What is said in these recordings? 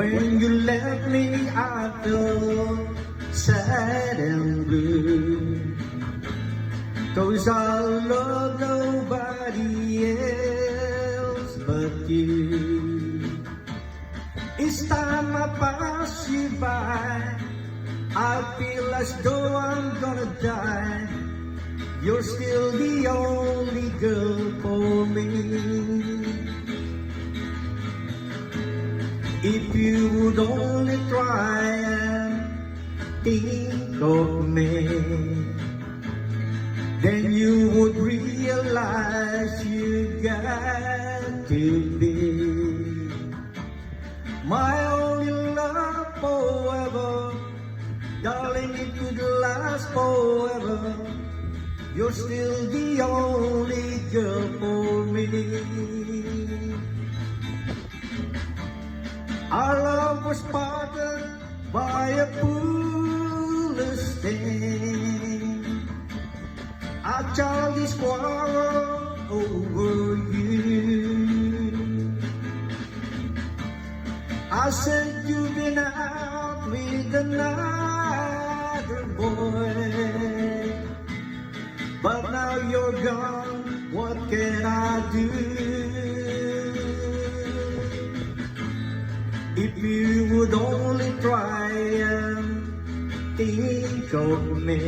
When you left me, I felt sad and blue, 'cause I love nobody else but you. Each time I pass you by, I feel as though I'm gonna die. You're still the only girl for me. If you would only try and think of me, then you would realize you got to be my only love forever. Darling, it could last forever. You're still the only girl for me. Our love was parted by a foolish thing, a childish quarrel over you. I said you've been out with another boy, but now you're gone, what can I do? If you would only try and think of me,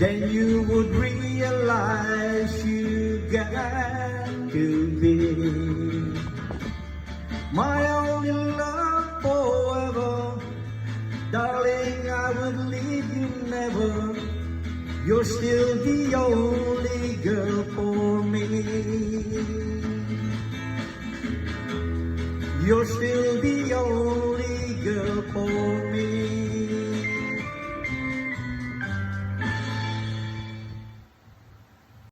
then you would realize you got to be my only love forever. Darling, I would leave you never. You're still the only girl for me. You're still the only girl for me.